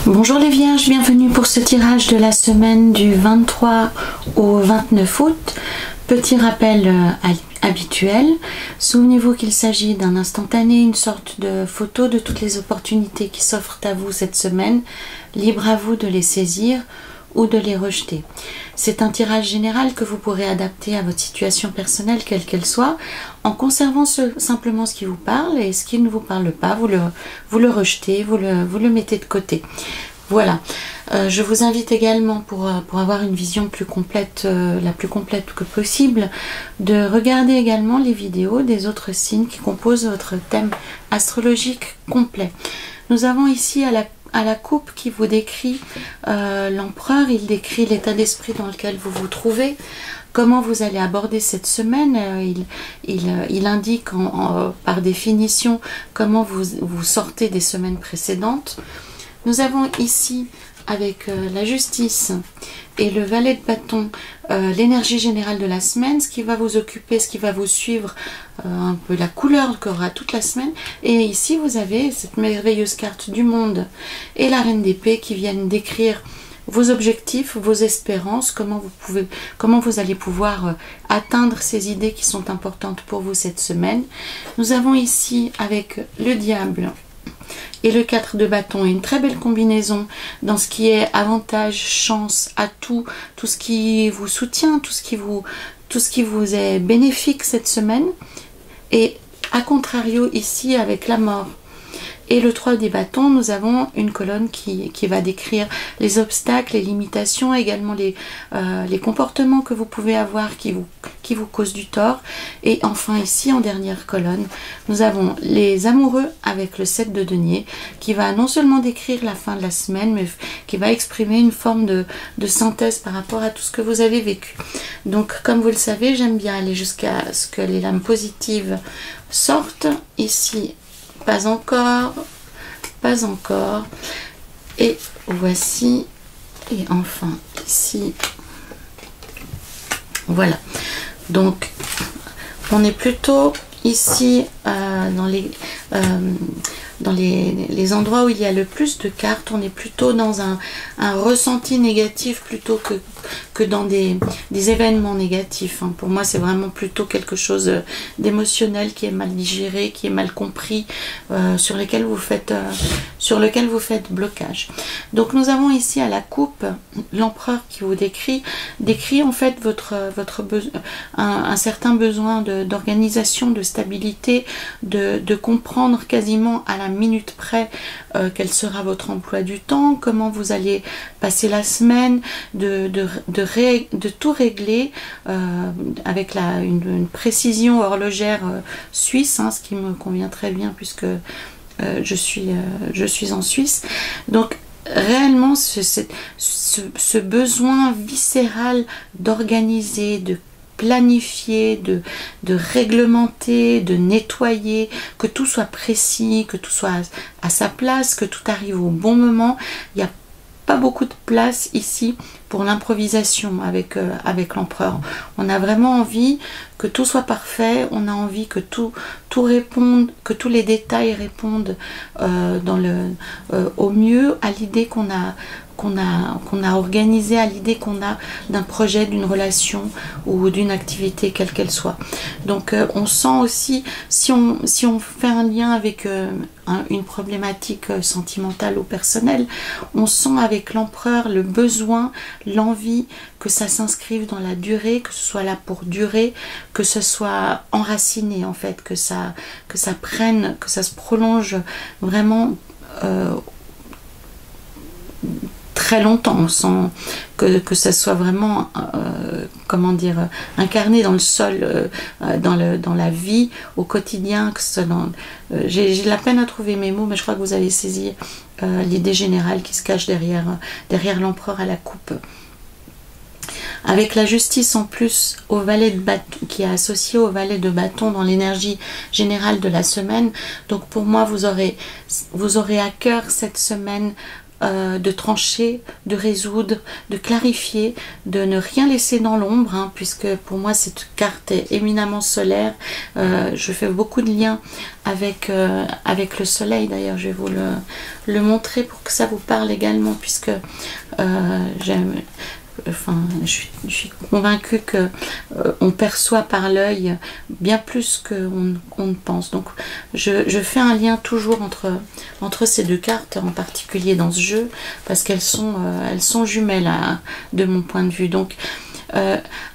Bonjour les Vierges, bienvenue pour ce tirage de la semaine du 23 au 29 août. Petit rappel habituel, souvenez-vous qu'il s'agit d'un instantané, une sorte de photo de toutes les opportunités qui s'offrent à vous cette semaine. Libre à vous de les saisir ou de les rejeter. C'est un tirage général que vous pourrez adapter à votre situation personnelle, quelle qu'elle soit, en conservant simplement ce qui vous parle, et ce qui ne vous parle pas, vous le rejetez, vous le mettez de côté. Voilà. Je vous invite également, pour avoir une vision plus complète, la plus complète que possible, de regarder également les vidéos des autres signes qui composent votre thème astrologique complet. Nous avons ici à la coupe qui vous décrit l'empereur. Il décrit l'état d'esprit dans lequel vous vous trouvez, comment vous allez aborder cette semaine. Il indique par définition comment vous sortez des semaines précédentes. Nous avons ici, avec la justice et le valet de bâton, l'énergie générale de la semaine, ce qui va vous occuper, ce qui va vous suivre, un peu la couleur qu'aura toute la semaine. Et ici vous avez cette merveilleuse carte du monde et la reine d'épée qui viennent décrire vos objectifs, vos espérances, comment vous allez pouvoir atteindre ces idées qui sont importantes pour vous cette semaine. Nous avons ici, avec le diable et le 4 de bâton, une très belle combinaison dans ce qui est avantage, chance, atout, tout ce qui vous soutient, tout ce qui vous est bénéfique cette semaine. Et à contrario ici, avec la mort et le 3 des bâtons, nous avons une colonne qui va décrire les obstacles, les limitations, également les comportements que vous pouvez avoir qui vous causent du tort. Et enfin ici, en dernière colonne, nous avons les amoureux avec le 7 de denier qui va non seulement décrire la fin de la semaine, mais qui va exprimer une forme de synthèse par rapport à tout ce que vous avez vécu. Donc, comme vous le savez, j'aime bien aller jusqu'à ce que les lames positives sortent. Ici, pas encore, pas encore. Et voici. Et enfin, ici. Voilà. Donc, on est plutôt ici dans les endroits où il y a le plus de cartes. On est plutôt dans un ressenti négatif plutôt que dans des événements négatifs. Pour moi, c'est vraiment plutôt quelque chose d'émotionnel qui est mal digéré, qui est mal compris, sur lequel vous faites blocage. Donc, nous avons ici à la coupe l'empereur qui vous décrit en fait un certain besoin d'organisation, de stabilité, de comprendre quasiment à la minute près quel sera votre emploi du temps, comment vous allez passer la semaine, de tout régler avec une précision horlogère suisse, ce qui me convient très bien puisque je suis en Suisse. Donc réellement ce besoin viscéral d'organiser, de planifier, de réglementer, de nettoyer, que tout soit précis, que tout soit à sa place, que tout arrive au bon moment. Il n'y a pas beaucoup de place ici pour l'improvisation avec l'empereur. On a vraiment envie que tout soit parfait, on a envie que tout réponde, que tous les détails répondent au mieux à l'idée qu'on a organisé, à l'idée qu'on a d'un projet, d'une relation ou d'une activité quelle qu'elle soit. Donc on sent aussi, si on fait un lien avec une problématique sentimentale ou personnelle, on sent avec l'empereur le besoin, l'envie que ça s'inscrive dans la durée, que ce soit là pour durer, que ce soit enraciné en fait, que ça prenne, que ça se prolonge vraiment très longtemps. On sent que ça soit vraiment comment dire, incarné dans le sol, dans la vie au quotidien, que ce soit j'ai de la peine à trouver mes mots, mais je crois que vous avez saisi l'idée générale qui se cache derrière l'empereur à la coupe. Avec la justice en plus au valet de bâton, qui est associé au valet de bâton dans l'énergie générale de la semaine. Donc pour moi, vous aurez à cœur cette semaine de trancher, de résoudre, de clarifier, de ne rien laisser dans l'ombre, hein, puisque pour moi cette carte est éminemment solaire. Je fais beaucoup de liens avec le soleil. D'ailleurs, je vais vous le montrer pour que ça vous parle également, puisque j'aime... Enfin, je suis convaincue que on perçoit par l'œil bien plus qu'on ne pense. Donc, je fais un lien toujours entre ces deux cartes, en particulier dans ce jeu, parce qu'elles sont jumelles de mon point de vue. Donc,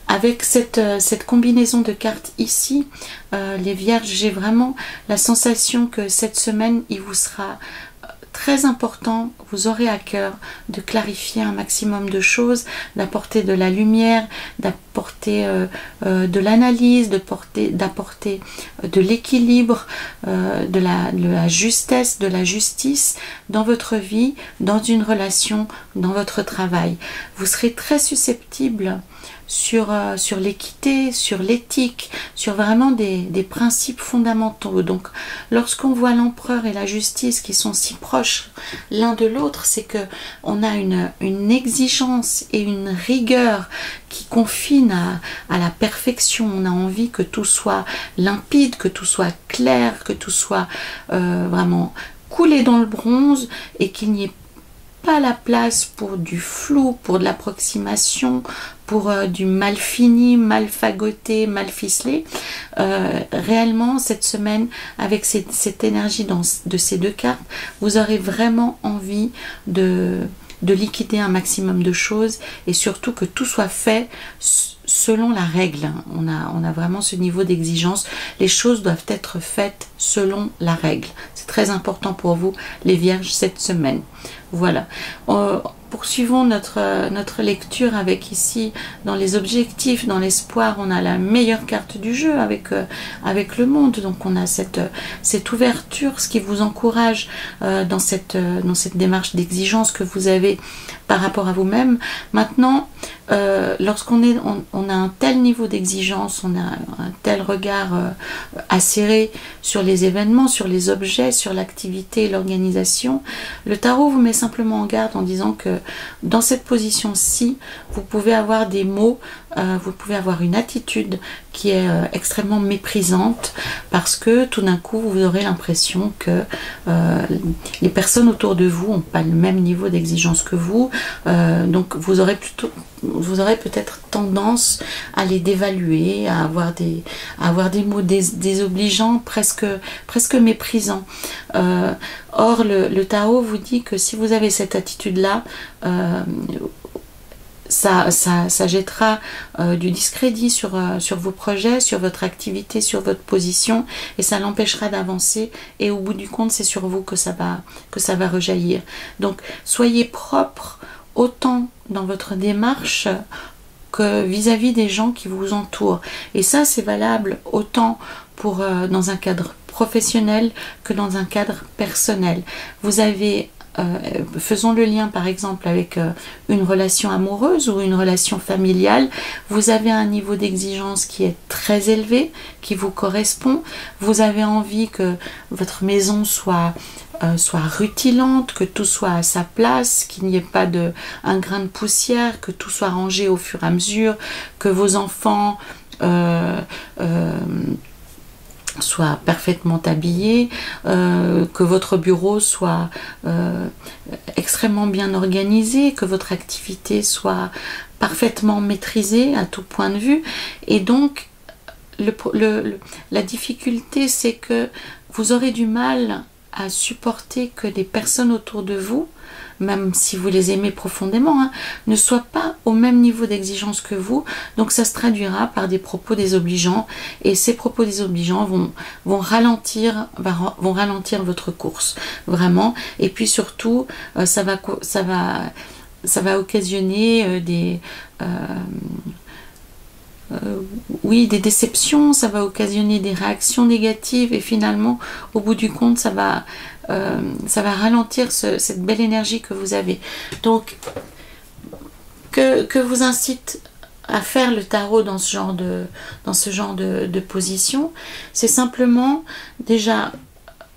avec cette combinaison de cartes ici, les Vierges, j'ai vraiment la sensation que cette semaine, il vous sera très important, vous aurez à cœur de clarifier un maximum de choses, d'apporter de la lumière, d'apporter de l'analyse, d'apporter de l'équilibre, de la justesse, de la justice dans votre vie, dans une relation, dans votre travail. Vous serez très susceptible sur l'équité, sur l'éthique, sur vraiment des principes fondamentaux. Donc, lorsqu'on voit l'empereur et la justice qui sont si proches l'un de l'autre, c'est que on a une exigence et une rigueur qui confine à la perfection. On a envie que tout soit limpide, que tout soit clair, que tout soit vraiment coulé dans le bronze et qu'il n'y ait pas la place pour du flou, pour de l'approximation, pour du mal fini, mal fagoté, mal ficelé. Réellement, cette semaine, avec cette énergie de ces deux cartes, vous aurez vraiment envie de liquider un maximum de choses et surtout que tout soit fait selon la règle. On a vraiment ce niveau d'exigence. Les choses doivent être faites selon la règle. C'est très important pour vous, les Vierges, cette semaine. Voilà. Poursuivons notre lecture avec ici, dans les objectifs, dans l'espoir, on a la meilleure carte du jeu avec le monde. Donc on a cette ouverture, ce qui vous encourage dans cette démarche d'exigence que vous avez par rapport à vous-même. Maintenant, lorsqu'on a un tel niveau d'exigence, on a un tel regard acéré sur les événements, sur les objets, sur l'activité et l'organisation, le tarot vous met simplement en garde en disant que dans cette position-ci, vous pouvez avoir des mots, vous pouvez avoir une attitude qui est extrêmement méprisante parce que tout d'un coup, vous aurez l'impression que les personnes autour de vous n'ont pas le même niveau d'exigence que vous. Donc, vous aurez peut-être tendance à les dévaluer, à avoir des mots désobligeants, presque méprisants. Or, le tarot vous dit que si vous avez cette attitude-là, ça jettera du discrédit sur vos projets, sur votre activité, sur votre position, et ça l'empêchera d'avancer, et au bout du compte, c'est sur vous que ça va rejaillir. Donc, soyez propre autant dans votre démarche que vis-à-vis des gens qui vous entourent. Et ça, c'est valable autant pour dans un cadre professionnel que dans un cadre personnel. Vous avez faisons le lien par exemple avec une relation amoureuse ou une relation familiale. Vous avez un niveau d'exigence qui est très élevé, qui vous correspond. Vous avez envie que votre maison soit rutilante, que tout soit à sa place, qu'il n'y ait pas un grain de poussière, que tout soit rangé au fur et à mesure, que vos enfants soit parfaitement habillé, que votre bureau soit extrêmement bien organisé, que votre activité soit parfaitement maîtrisée à tout point de vue. Et donc, la difficulté, c'est que vous aurez du mal à supporter que les personnes autour de vous, même si vous les aimez profondément, hein, ne soient pas au même niveau d'exigence que vous. Donc ça se traduira par des propos désobligeants, et ces propos désobligeants vont ralentir votre course, vraiment. Et puis surtout, ça va occasionner des déceptions, ça va occasionner des réactions négatives, et finalement, au bout du compte, ça va ralentir cette belle énergie que vous avez. Donc, que vous incite à faire le tarot dans ce genre de position, c'est simplement déjà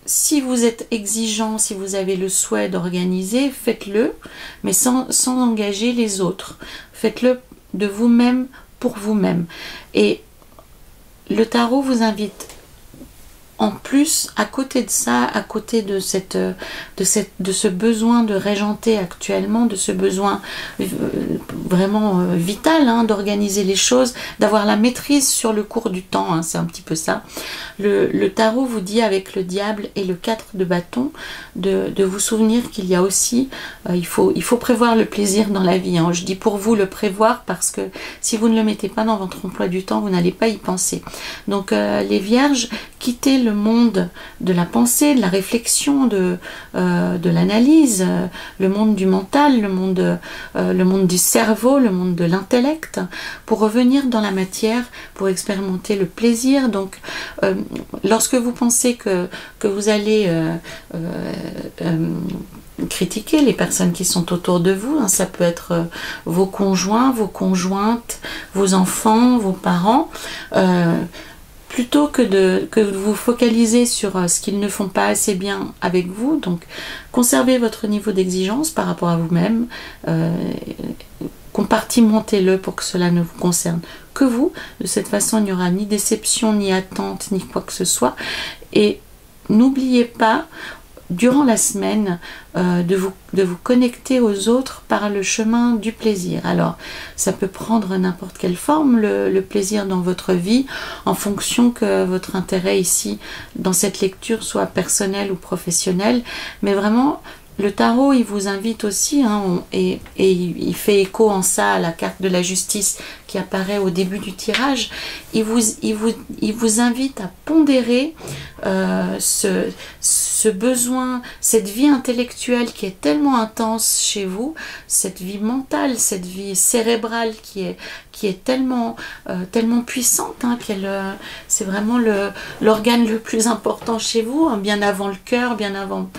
si vous êtes exigeant, si vous avez le souhait d'organiser, faites-le, mais sans engager les autres. Faites-le de vous-même pour vous-même. Et le tarot vous invite en plus, à côté de ça, à côté de ce besoin de régenter actuellement, de ce besoin vraiment vital hein, d'organiser les choses, d'avoir la maîtrise sur le cours du temps, hein, c'est un petit peu ça. Le tarot vous dit avec le diable et le 4 de bâton de vous souvenir qu'il y a aussi, il faut prévoir le plaisir dans la vie. Hein. Je dis pour vous le prévoir parce que si vous ne le mettez pas dans votre emploi du temps, vous n'allez pas y penser. Donc les vierges, quittez le monde de la pensée, de la réflexion, de l'analyse, le monde du mental, le monde du cerveau, le monde de l'intellect, pour revenir dans la matière, pour expérimenter le plaisir. Donc, lorsque vous pensez que vous allez critiquer les personnes qui sont autour de vous, hein, ça peut être vos conjoints, vos conjointes, vos enfants, vos parents, plutôt que de vous focaliser sur ce qu'ils ne font pas assez bien avec vous, donc conservez votre niveau d'exigence par rapport à vous-même, compartimentez-le pour que cela ne vous concerne que vous. De cette façon, il n'y aura ni déception, ni attente, ni quoi que ce soit. Et n'oubliez pas, durant la semaine, de vous connecter aux autres par le chemin du plaisir. Alors, ça peut prendre n'importe quelle forme, le plaisir dans votre vie, en fonction que votre intérêt ici, dans cette lecture, soit personnel ou professionnel. Mais vraiment, le tarot, il vous invite aussi, hein, et il fait écho en ça à la carte de la justice qui apparaît au début du tirage. Il vous invite à pondérer ce besoin, cette vie intellectuelle qui est tellement intense chez vous, cette vie mentale, cette vie cérébrale qui est tellement puissante, hein, c'est vraiment l'organe le plus important chez vous, hein, bien avant le cœur, bien avant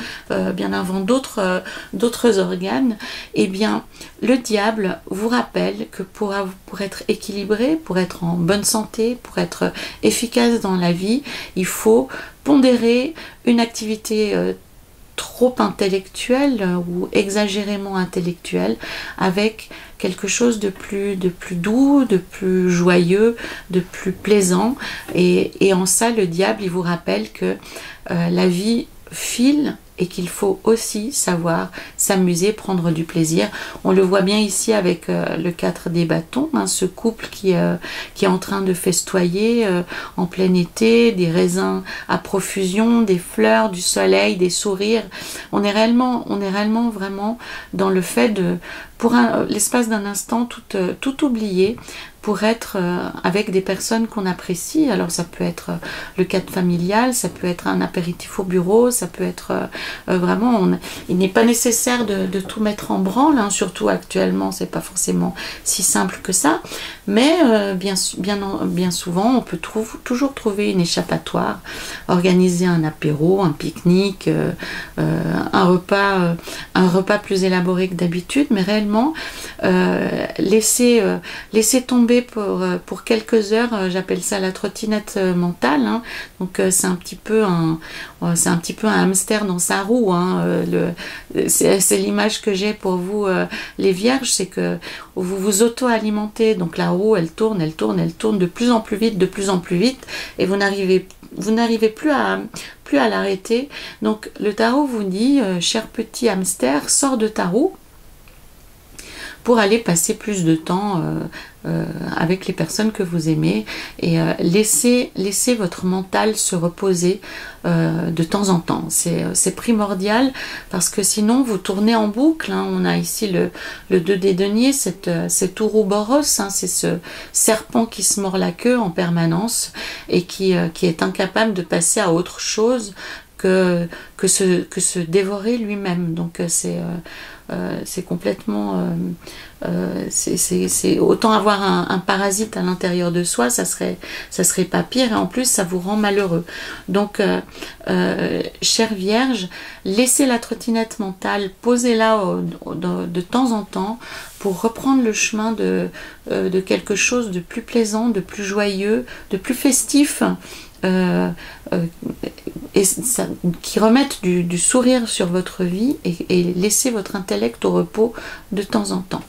d'autres organes. Eh bien, le diable vous rappelle que pour être équilibré, pour être en bonne santé, pour être efficace dans la vie, il faut pondérer une activité trop intellectuelle ou exagérément intellectuelle avec quelque chose de plus doux, de plus joyeux, de plus plaisant. Et en ça, le diable, il vous rappelle que la vie file et qu'il faut aussi savoir s'amuser, prendre du plaisir. On le voit bien ici avec le 4 des bâtons, hein, ce couple qui est en train de festoyer en plein été, des raisins à profusion, des fleurs, du soleil, des sourires. On est réellement vraiment dans le fait de, pour l'espace d'un instant, tout oublier, pour être avec des personnes qu'on apprécie. Alors ça peut être le cadre familial, ça peut être un apéritif au bureau, ça peut être vraiment, il n'est pas nécessaire de tout mettre en branle, hein, surtout actuellement, c'est pas forcément si simple que ça, mais bien souvent, on peut toujours trouver une échappatoire, organiser un apéro, un pique-nique, un repas plus élaboré que d'habitude, mais réellement laisser tomber pour quelques heures, j'appelle ça la trottinette mentale, hein. Donc c'est un petit peu un hamster dans sa roue, hein. C'est l'image que j'ai pour vous, les vierges, c'est que vous vous auto-alimentez, donc la roue elle tourne de plus en plus vite, et vous n'arrivez plus à l'arrêter. Donc le tarot vous dit, cher petit hamster, sors de ta roue pour aller passer plus de temps avec les personnes que vous aimez, et laissez votre mental se reposer de temps en temps. C'est primordial, parce que sinon vous tournez en boucle, hein. On a ici le 2 des deniers, cet Ouroboros, hein, c'est ce serpent qui se mord la queue en permanence et qui est incapable de passer à autre chose que se dévorer lui-même. Donc c'est complètement c'est autant avoir un parasite à l'intérieur de soi, ça serait pas pire, et en plus ça vous rend malheureux. Donc chère Vierge, laissez la trottinette mentale, posez-la de temps en temps pour reprendre le chemin de quelque chose de plus plaisant, de plus joyeux, de plus festif, et ça, qui remettent du sourire sur votre vie et laissez votre intellect au repos de temps en temps.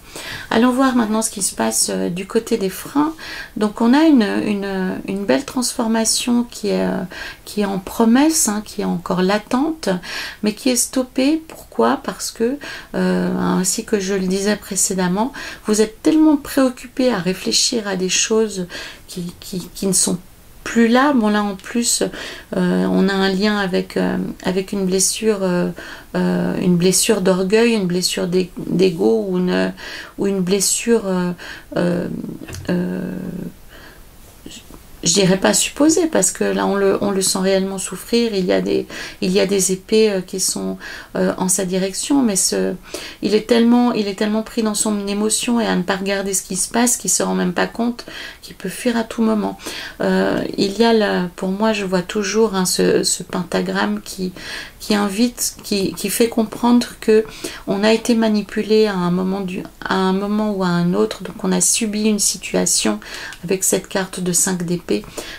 Allons voir maintenant ce qui se passe du côté des freins. Donc on a une belle transformation qui est en promesse, hein, qui est encore latente, mais qui est stoppée. Pourquoi? Parce que, ainsi que je le disais précédemment, vous êtes tellement préoccupé à réfléchir à des choses qui ne sont plus là. Bon, là en plus on a un lien avec une blessure d'orgueil, une blessure d'ego ou une blessure je dirais pas supposé, parce que là on le sent réellement souffrir. Il y a des épées qui sont en sa direction, mais il est tellement pris dans son émotion et à ne pas regarder ce qui se passe qu'il se rend même pas compte qu'il peut fuir à tout moment. Il y a là, pour moi, je vois toujours, hein, ce pentagramme qui invite, qui fait comprendre que on a été manipulé à un moment ou à un autre. Donc on a subi une situation avec cette carte de 5 d'épée.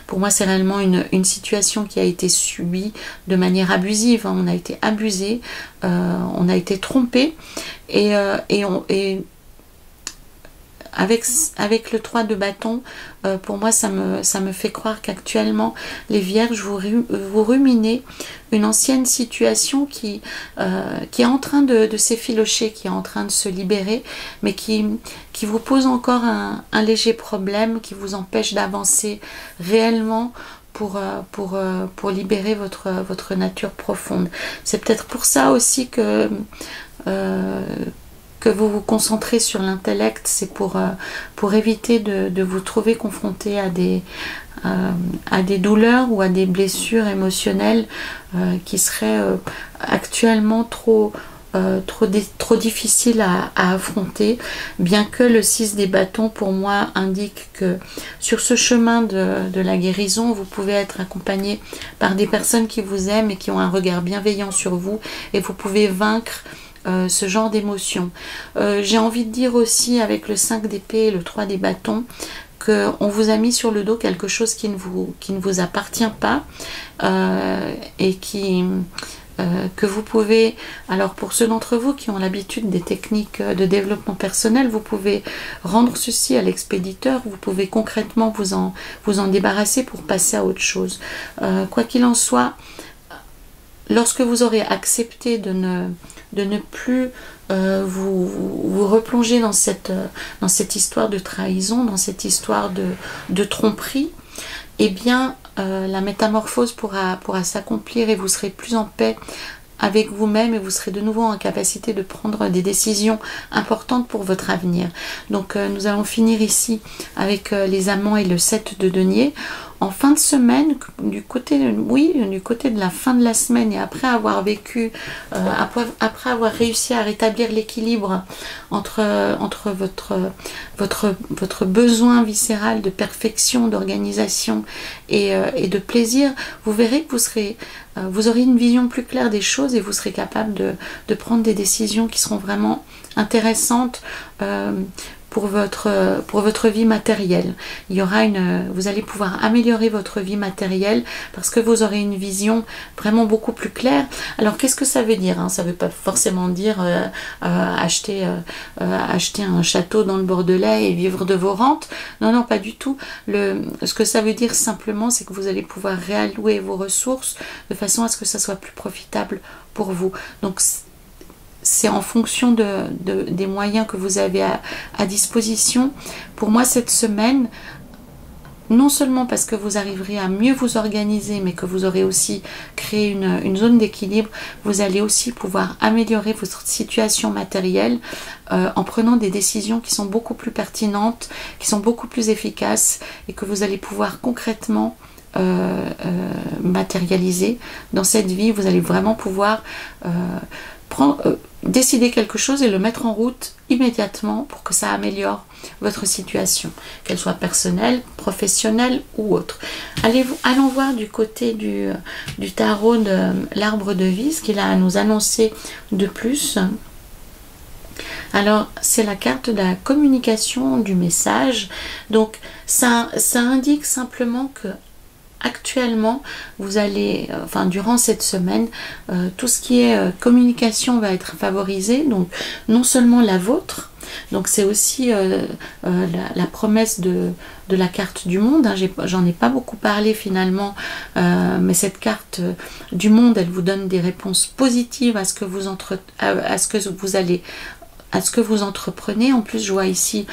Pour moi, c'est réellement une situation qui a été subie de manière abusive, hein. On a été abusé, on a été trompé, et avec le 3 de bâton, pour moi ça me fait croire qu'actuellement les vierges vous ruminez une ancienne situation qui est en train de s'effilocher, qui est en train de se libérer, mais qui vous pose encore un léger problème, qui vous empêche d'avancer réellement pour libérer votre nature profonde. C'est peut-être pour ça aussi que vous vous concentrez sur l'intellect. C'est pour éviter de vous trouver confronté à des douleurs ou à des blessures émotionnelles qui seraient actuellement trop difficiles à affronter, bien que le 6 des bâtons pour moi indique que sur ce chemin de la guérison, vous pouvez être accompagné par des personnes qui vous aiment et qui ont un regard bienveillant sur vous, et vous pouvez vaincre ce genre d'émotion. J'ai envie de dire aussi, avec le 5 d'épée et le 3 des bâtons, qu'on vous a mis sur le dos quelque chose qui ne vous appartient pas, et que vous pouvez, alors pour ceux d'entre vous qui ont l'habitude des techniques de développement personnel, vous pouvez rendre ceci à l'expéditeur, vous pouvez concrètement vous en débarrasser pour passer à autre chose. Quoi qu'il en soit, lorsque vous aurez accepté de ne plus vous replonger dans cette histoire de trahison, dans cette histoire de tromperie, eh bien la métamorphose pourra s'accomplir et vous serez plus en paix avec vous-même, et vous serez de nouveau en capacité de prendre des décisions importantes pour votre avenir. Donc nous allons finir ici avec les amants et le 7 de denier. En fin de semaine, du côté de la fin de la semaine, et après avoir vécu, après avoir réussi à rétablir l'équilibre entre votre besoin viscéral de perfection, d'organisation et de plaisir, vous verrez que vous aurez une vision plus claire des choses, et vous serez capable de prendre des décisions qui seront vraiment intéressantes pour votre vie matérielle. Vous allez pouvoir améliorer votre vie matérielle parce que vous aurez une vision vraiment beaucoup plus claire. Alors qu'est-ce que ça veut dire, hein? Ça ne veut pas forcément dire acheter un château dans le Bordelais et vivre de vos rentes. Non, non, pas du tout. Ce que ça veut dire simplement, c'est que vous allez pouvoir réallouer vos ressources de façon à ce que ça soit plus profitable pour vous. Donc c'est en fonction des moyens que vous avez à disposition. Pour moi, cette semaine, non seulement parce que vous arriverez à mieux vous organiser, mais que vous aurez aussi créé une zone d'équilibre, vous allez aussi pouvoir améliorer votre situation matérielle en prenant des décisions qui sont beaucoup plus pertinentes, qui sont beaucoup plus efficaces, et que vous allez pouvoir concrètement matérialiser dans cette vie. Vous allez vraiment pouvoir décider quelque chose et le mettre en route immédiatement pour que ça améliore votre situation, qu'elle soit personnelle, professionnelle ou autre. Allons voir du côté du tarot de l'arbre de vie, ce qu'il a à nous annoncer de plus. Alors, c'est la carte de la communication, du message. Donc, ça indique simplement que actuellement, vous allez, enfin durant cette semaine, tout ce qui est communication va être favorisé, donc non seulement la vôtre, donc c'est aussi la promesse de la carte du monde, hein. J'en ai pas beaucoup parlé finalement, mais cette carte du monde, elle vous donne des réponses positives à ce que vous entreprenez. En plus, je vois ici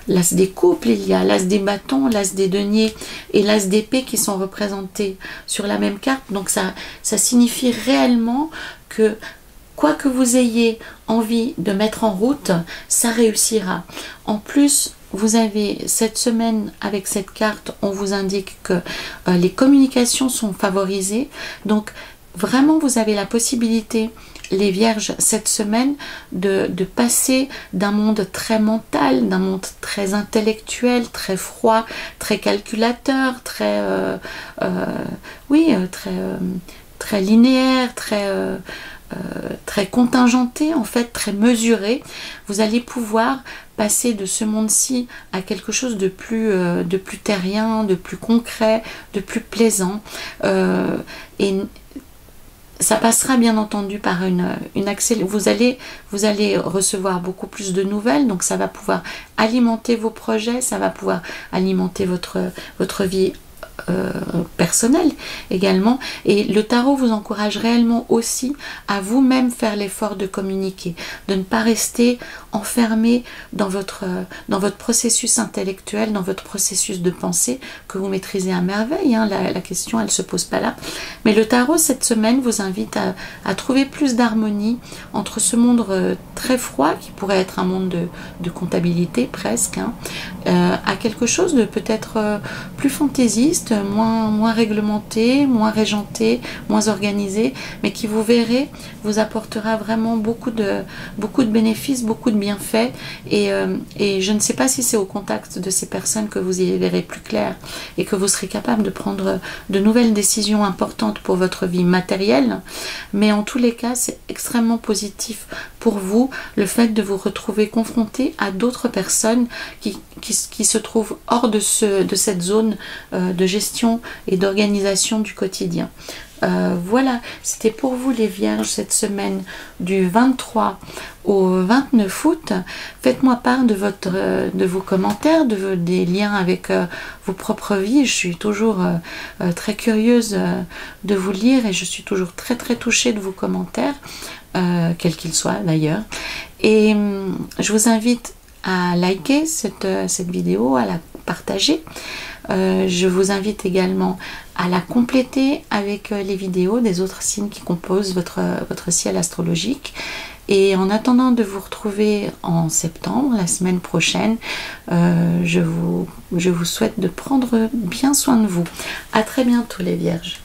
l'as des couples, il y a l'as des bâtons, l'as des deniers et l'as d'épée qui sont représentés sur la même carte. Donc ça signifie réellement que quoi que vous ayez envie de mettre en route, ça réussira. En plus, vous avez cette semaine, avec cette carte, on vous indique que les communications sont favorisées. Donc, vraiment, vous avez la possibilité, les vierges, cette semaine, de passer d'un monde très mental, d'un monde très intellectuel, très froid, très calculateur, très linéaire, très contingenté, en fait, très mesuré. Vous allez pouvoir passer de ce monde-ci à quelque chose de plus terrien, de plus concret, de plus plaisant. Et ça passera bien entendu par une accélération. Vous allez recevoir beaucoup plus de nouvelles, donc ça va pouvoir alimenter vos projets, ça va pouvoir alimenter votre vie personnel également, et le tarot vous encourage réellement aussi à vous-même faire l'effort de communiquer, de ne pas rester enfermé dans votre processus intellectuel, dans votre processus de pensée que vous maîtrisez à merveille, hein. La question elle se pose pas là, mais le tarot cette semaine vous invite à trouver plus d'harmonie entre ce monde très froid qui pourrait être un monde de comptabilité presque, hein, à quelque chose de peut-être plus fantaisiste, moins réglementé, moins régenté, moins organisé, mais qui, vous verrez, vous apportera vraiment beaucoup de bénéfices, beaucoup de bienfaits, et je ne sais pas si c'est au contact de ces personnes que vous y verrez plus clair et que vous serez capable de prendre de nouvelles décisions importantes pour votre vie matérielle, mais en tous les cas c'est extrêmement positif pour vous le fait de vous retrouver confronté à d'autres personnes qui se trouvent hors de cette zone de gestion et d'organisation du quotidien. Voilà, c'était pour vous les vierges cette semaine du 23 au 29 août. Faites-moi part de vos commentaires, des liens avec vos propres vies. Je suis toujours très curieuse de vous lire et je suis toujours très touchée de vos commentaires, quels qu'ils soient d'ailleurs. Et je vous invite à liker cette vidéo, à la partager. Je vous invite également à la compléter avec les vidéos des autres signes qui composent votre ciel astrologique. Et en attendant de vous retrouver en septembre, la semaine prochaine, je vous souhaite de prendre bien soin de vous. À très bientôt les vierges.